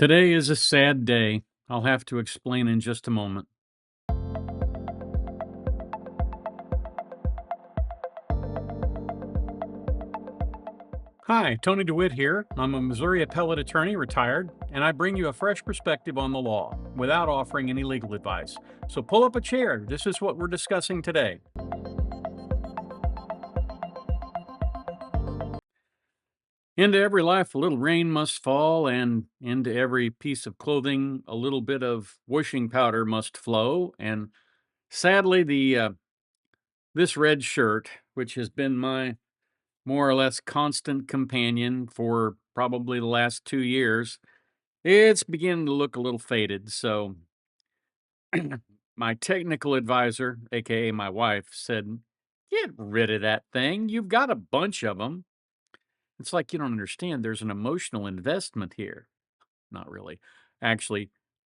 Today is a sad day. I'll have to explain in just a moment. Hi, Tony DeWitt here. I'm a Missouri appellate attorney, retired, and I bring you a fresh perspective on the law without offering any legal advice. So pull up a chair. This is what we're discussing today. Into every life, a little rain must fall, and into every piece of clothing, a little bit of washing powder must flow. And sadly, this red shirt, which has been my more or less constant companion for probably the last 2 years, it's beginning to look a little faded. So, my technical advisor, aka my wife, said, "Get rid of that thing. You've got a bunch of them." It's like you don't understand. There's an emotional investment here. Not really. Actually,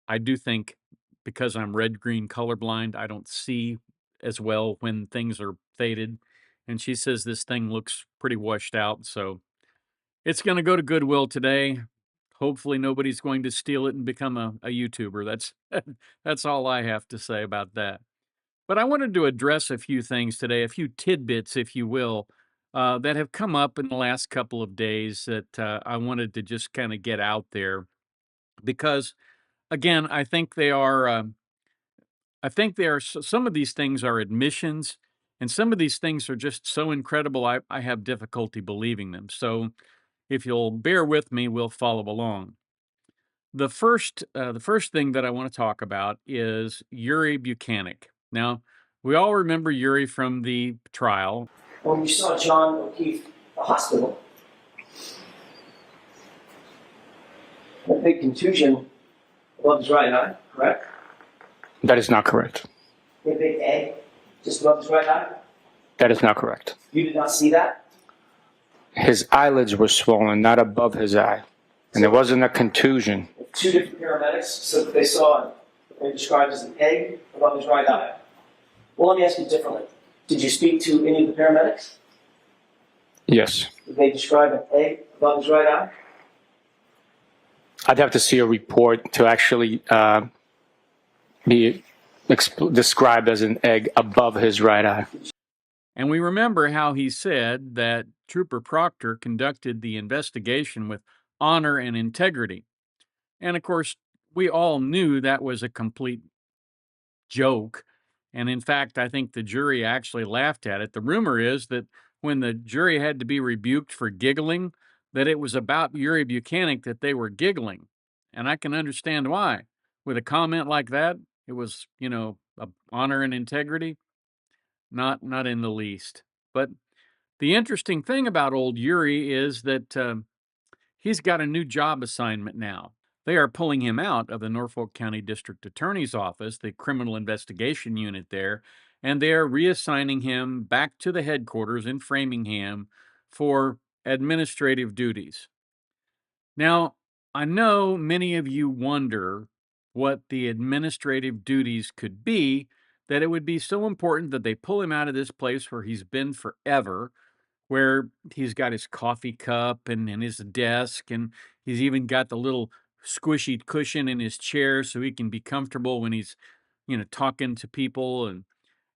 I do think because I'm red green colorblind, I don't see as well when things are faded. And she says this thing looks pretty washed out. So it's going to go to Goodwill today. Hopefully nobody's going to steal it and become a YouTuber. That's all I have to say about that. But I wanted to address a few things today, a few tidbits, if you will, that have come up in the last couple of days that I wanted to just kind of get out there because, again, some of these things are admissions, and some of these things are just so incredible. I have difficulty believing them. So if you'll bear with me, we'll follow along. The first thing that I want to talk about is Yuri Buchananic. Now, we all remember Yuri from the trial. When you saw John O'Keefe at the hospital, a big contusion above his right eye, correct? That is not correct. A big egg just above his right eye? That is not correct. You did not see that? His eyelids were swollen, not above his eye. And it wasn't a contusion. Two different paramedics said that they saw what they described as an egg above his right eye. Well, let me ask you differently. Did you speak to any of the paramedics? Yes. Did they describe an egg above his right eye? I'd have to see a report to actually be described as an egg above his right eye. And we remember how he said that Trooper Proctor conducted the investigation with honor and integrity. And of course, we all knew that was a complete joke. And in fact, I think the jury actually laughed at it. The rumor is that when the jury had to be rebuked for giggling, that it was about Yuri Buchananic that they were giggling. And I can understand why. With a comment like that, it was, honor and integrity. Not in the least. But the interesting thing about old Yuri is that he's got a new job assignment now. They are pulling him out of the Norfolk County District Attorney's Office, the criminal investigation unit there, and they are reassigning him back to the headquarters in Framingham for administrative duties. Now, I know many of you wonder what the administrative duties could be, that it would be so important that they pull him out of this place where he's been forever, where he's got his coffee cup and his desk, and he's even got the little squishy cushion in his chair so he can be comfortable when he's, talking to people. And,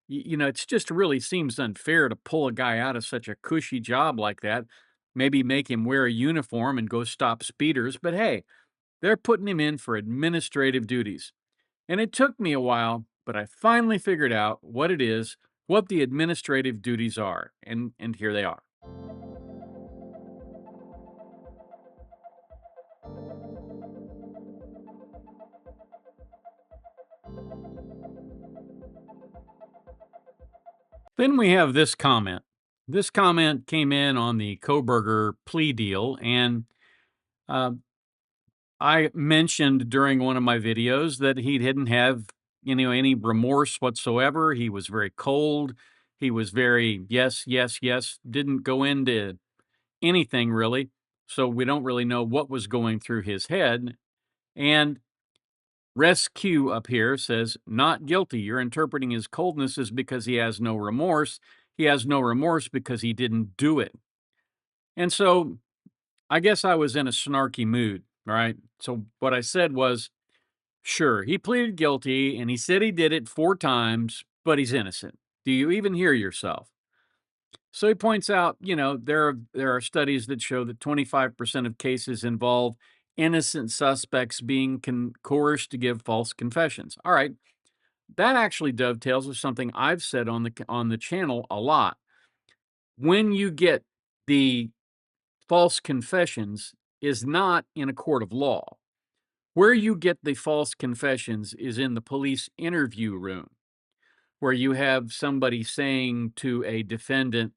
it's just really seems unfair to pull a guy out of such a cushy job like that. Maybe make him wear a uniform and go stop speeders. But hey, they're putting him in for administrative duties. And it took me a while, but I finally figured out what it is, what the administrative duties are. And here they are. Then we have this comment. This comment came in on the Kohberger plea deal, and I mentioned during one of my videos that he didn't have any remorse whatsoever. He was very cold. He was very yes, yes, yes. Didn't go into anything really. So we don't really know what was going through his head. And Rescue up here says, not guilty. You're interpreting his coldness as because he has no remorse. He has no remorse because he didn't do it. And so I guess I was in a snarky mood. All right. So what I said was, sure, he pleaded guilty and he said he did it 4 times, but he's innocent. Do you even hear yourself? So he points out, there are studies that show that 25% of cases involve innocent suspects being coerced to give false confessions. All right, that actually dovetails with something I've said on the channel a lot. When you get the false confessions is not in a court of law. Where you get the false confessions is in the police interview room, where you have somebody saying to a defendant,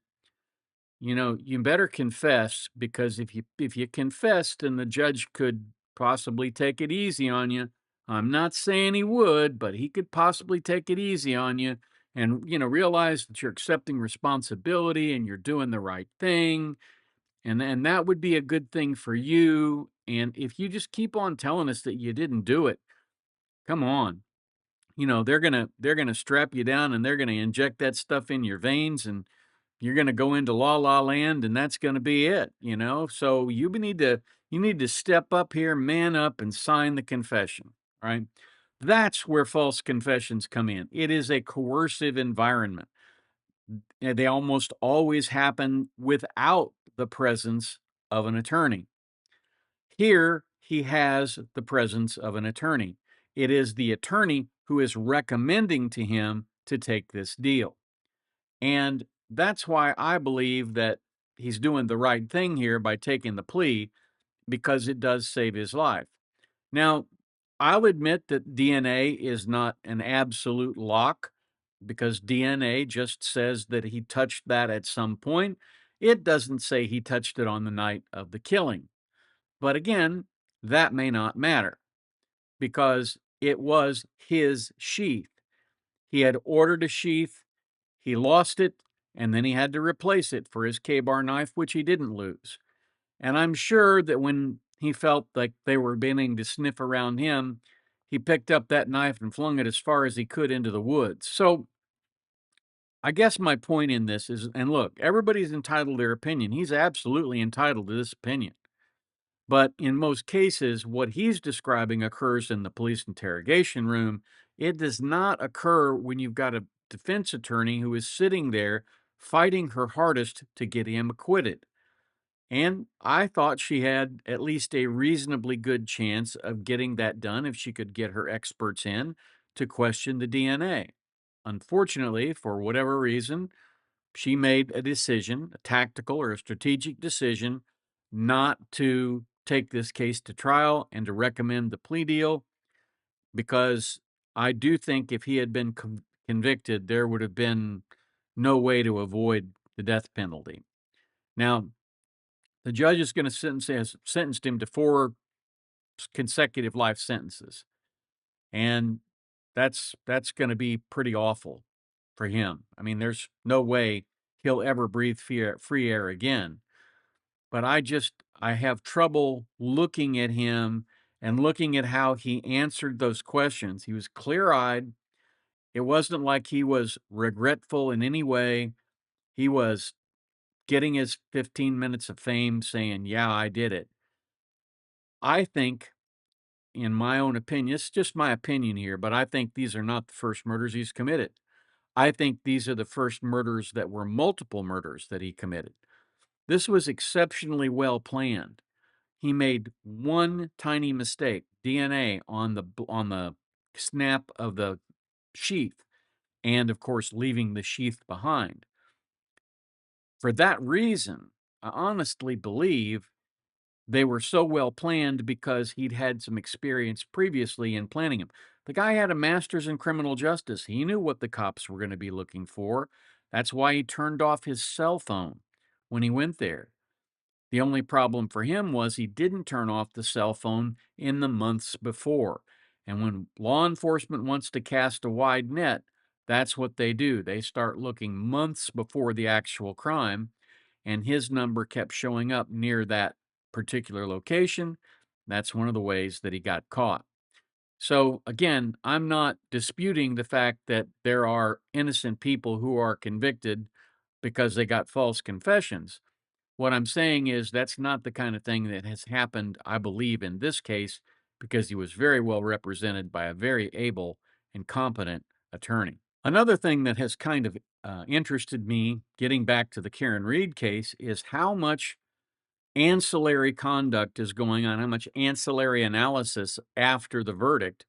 you better confess, because if you confess, then the judge could possibly take it easy on you. I'm not saying he would, but he could possibly take it easy on you and realize that you're accepting responsibility and you're doing the right thing, and that would be a good thing for you. And if you just keep on telling us that you didn't do it, come on. They're gonna strap you down and they're gonna inject that stuff in your veins, and you're gonna go into la la land, and that's gonna be it. So you need to step up here, man up, and sign the confession. Right? That's where false confessions come in. It is a coercive environment. They almost always happen without the presence of an attorney. Here, he has the presence of an attorney. It is the attorney who is recommending to him to take this deal. And that's why I believe that he's doing the right thing here by taking the plea, because it does save his life. Now, I'll admit that DNA is not an absolute lock, because DNA just says that he touched that at some point. It doesn't say he touched it on the night of the killing. But again, that may not matter, because it was his sheath. He had ordered a sheath, he lost it, and then he had to replace it for his K-bar knife, which he didn't lose. And I'm sure that when he felt like they were beginning to sniff around him, he picked up that knife and flung it as far as he could into the woods. So I guess my point in this is, and look, everybody's entitled to their opinion. He's absolutely entitled to this opinion. But in most cases, what he's describing occurs in the police interrogation room. It does not occur when you've got a defense attorney who is sitting there fighting her hardest to get him acquitted. And I thought she had at least a reasonably good chance of getting that done if she could get her experts in to question the DNA. Unfortunately, for whatever reason, she made a decision, a tactical or a strategic decision, not to take this case to trial and to recommend the plea deal, because I do think if he had been convicted, there would have been no way to avoid the death penalty. Now, the judge is going to has sentenced him to 4 consecutive life sentences, and that's going to be pretty awful for him. I mean, there's no way he'll ever breathe free air again. But I have trouble looking at him and looking at how he answered those questions. He was clear-eyed. It wasn't like he was regretful in any way. He was getting his 15 minutes of fame saying, "Yeah, I did it." I think, in my own opinion, it's just my opinion here, but I think these are not the first murders he's committed. I think these are the first murders that were multiple murders that he committed. This was exceptionally well planned. He made one tiny mistake, DNA on the snap of the sheath, and of course leaving the sheath behind. For that reason, I honestly believe they were so well planned, because he'd had some experience previously in planning them. The guy had a master's in criminal justice. He knew what the cops were going to be looking for. That's why he turned off his cell phone when he went there. The only problem for him was he didn't turn off the cell phone in the months before. And when law enforcement wants to cast a wide net, that's what they do. They start looking months before the actual crime, and his number kept showing up near that particular location. That's one of the ways that he got caught. So again, I'm not disputing the fact that there are innocent people who are convicted because they got false confessions. What I'm saying is that's not the kind of thing that has happened, I believe, in this case, because he was very well represented by a very able and competent attorney. Another thing that has kind of interested me, getting back to the Karen Reed case, is how much ancillary conduct is going on, how much ancillary analysis after the verdict,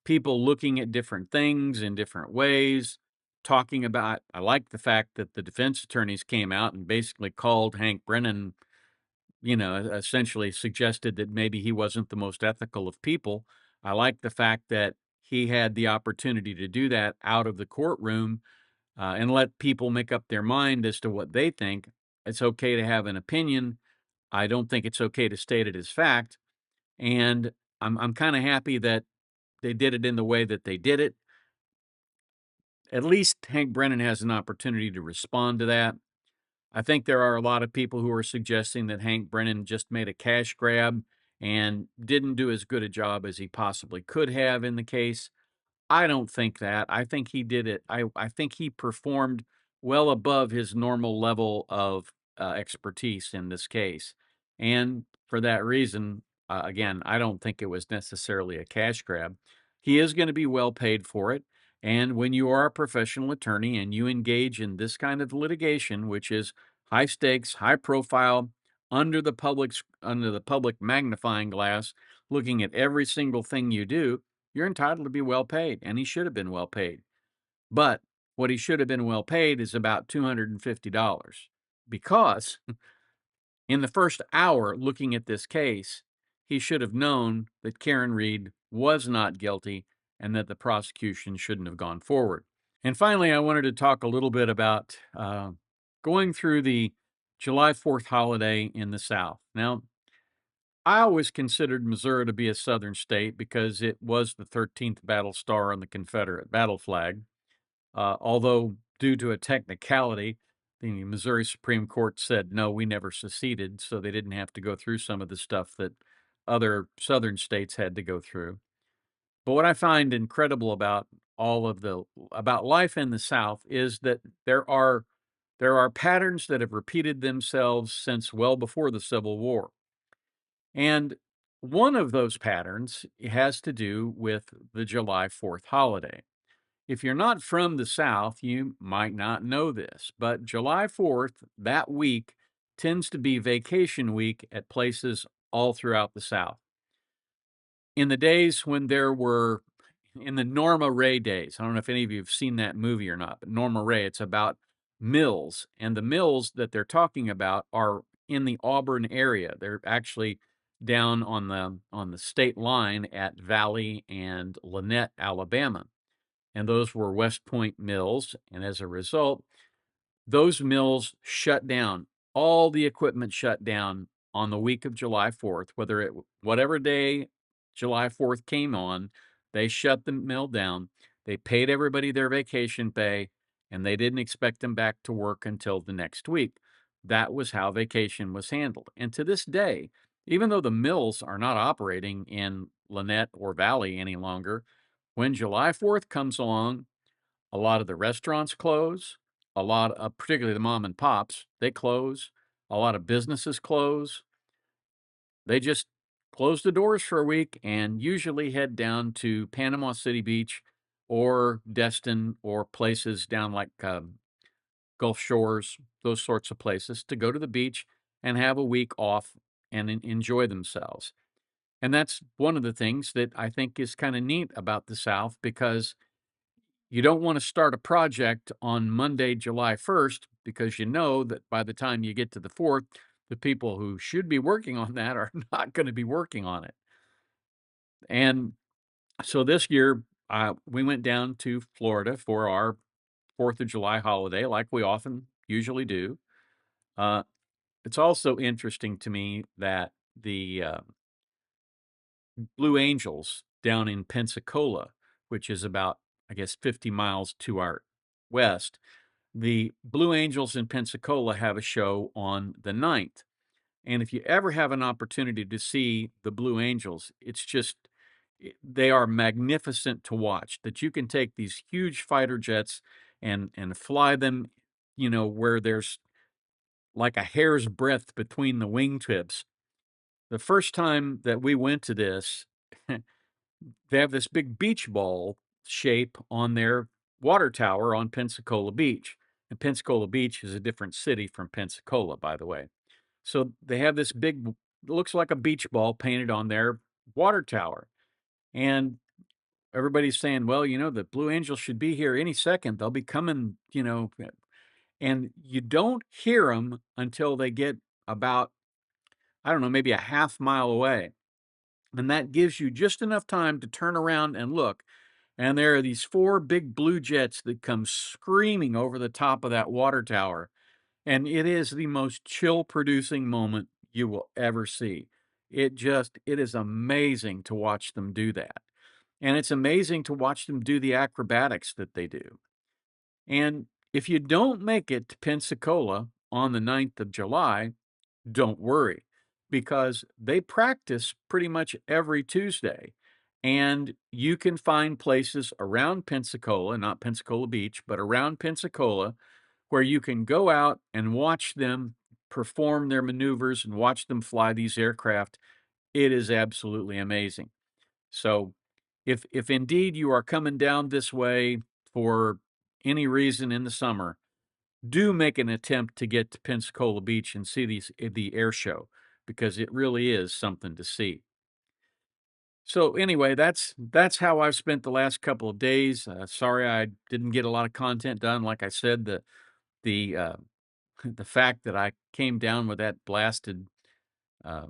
people looking at different things in different ways, talking about. I like the fact that the defense attorneys came out and basically called Hank Brennan, essentially suggested that maybe he wasn't the most ethical of people. I like the fact that he had the opportunity to do that out of the courtroom and let people make up their mind as to what they think. It's okay to have an opinion. I don't think it's okay to state it as fact. And I'm kind of happy that they did it in the way that they did it. At least Hank Brennan has an opportunity to respond to that. I think there are a lot of people who are suggesting that Hank Brennan just made a cash grab and didn't do as good a job as he possibly could have in the case. I don't think that. I think he did it. I think he performed well above his normal level of expertise in this case. And for that reason, again, I don't think it was necessarily a cash grab. He is going to be well paid for it. And when you are a professional attorney and you engage in this kind of litigation, which is high stakes, high profile, under the public magnifying glass, looking at every single thing you do, you're entitled to be well paid, and he should have been well paid. But what he should have been well paid is about $250 because in the first hour looking at this case, he should have known that Karen Reed was not guilty and that the prosecution shouldn't have gone forward. And finally, I wanted to talk a little bit about going through the July 4th holiday in the South. Now, I always considered Missouri to be a Southern state because it was the 13th battle star on the Confederate battle flag. Although, due to a technicality, the Missouri Supreme Court said, no, we never seceded, so they didn't have to go through some of the stuff that other Southern states had to go through. But what I find incredible about about life in the South is that there are patterns that have repeated themselves since well before the Civil War. And one of those patterns has to do with the July 4th holiday. If you're not from the South, you might not know this, but July 4th, that week, tends to be vacation week at places all throughout the South. In the days when in the Norma Ray days, I don't know if any of you have seen that movie or not, but Norma Ray, it's about mills, and the mills that they're talking about are in the Auburn area. They're actually down on the state line at Valley and Lynette, Alabama. And those were West Point mills, and as a result, those mills shut down. All the equipment shut down on the week of July 4th, whatever day July 4th came on, they shut the mill down. They paid everybody their vacation pay, and they didn't expect them back to work until the next week. That was how vacation was handled. And to this day, even though the mills are not operating in Lynette or Valley any longer, when July 4th comes along, a lot of the restaurants close, a lot of, particularly the mom and pops, they close, a lot of businesses close. They just close the doors for a week and usually head down to Panama City Beach or Destin or places down like Gulf Shores, those sorts of places, to go to the beach and have a week off and enjoy themselves. And that's one of the things that I think is kind of neat about the South, because you don't want to start a project on Monday, July 1st, because you know that by the time you get to the 4th, the people who should be working on that are not going to be working on it. And so this year, we went down to Florida for our 4th of July holiday, like we often usually do. It's also interesting to me that the Blue Angels down in Pensacola, which is about, I guess, 50 miles to our west, the Blue Angels in Pensacola have a show on the 9th. And if you ever have an opportunity to see the Blue Angels, they are magnificent to watch. That you can take these huge fighter jets and fly them, where there's like a hair's breadth between the wingtips. The first time that we went to this, they have this big beach ball shape on their water tower on Pensacola Beach. And Pensacola Beach is a different city from Pensacola, by the way. So they have this big, looks like a beach ball painted on their water tower. And everybody's saying, well, the Blue Angels should be here any second. They'll be coming, and you don't hear them until they get about, I don't know, maybe a half mile away. And that gives you just enough time to turn around and look. And there are these 4 big blue jets that come screaming over the top of that water tower. And it is the most chill producing moment you will ever see. It is amazing to watch them do that. And it's amazing to watch them do the acrobatics that they do. And if you don't make it to Pensacola on the 9th of July, don't worry, because they practice pretty much every Tuesday. And you can find places around Pensacola, not Pensacola Beach, but around Pensacola, where you can go out and watch them perform their maneuvers and watch them fly these aircraft. It is absolutely amazing. So if indeed you are coming down this way for any reason in the summer, do make an attempt to get to Pensacola Beach and see the air show, because it really is something to see. So anyway, that's how I've spent the last couple of days. Sorry I didn't get a lot of content done. Like I said, the the fact that I came down with that blasted, uh,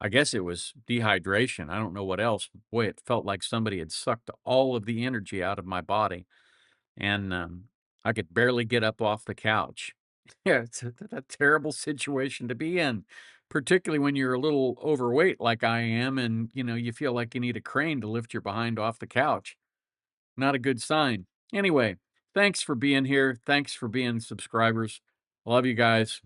I guess it was dehydration. I don't know what else. Boy, it felt like somebody had sucked all of the energy out of my body, and I could barely get up off the couch. Yeah, it's a terrible situation to be in, particularly when you're a little overweight like I am, and you feel like you need a crane to lift your behind off the couch. Not a good sign. Anyway, thanks for being here. Thanks for being subscribers. Love you guys.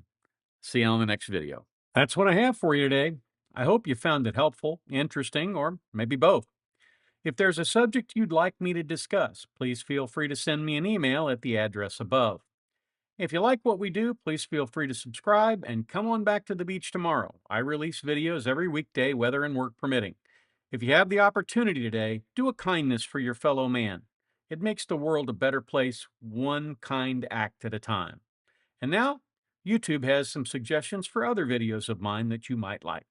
See you on the next video. That's what I have for you today. I hope you found it helpful, interesting, or maybe both. If there's a subject you'd like me to discuss, please feel free to send me an email at the address above. If you like what we do, please feel free to subscribe and come on back to the beach tomorrow. I release videos every weekday, weather and work permitting. If you have the opportunity today, do a kindness for your fellow man. It makes the world a better place, one kind act at a time. And now, YouTube has some suggestions for other videos of mine that you might like.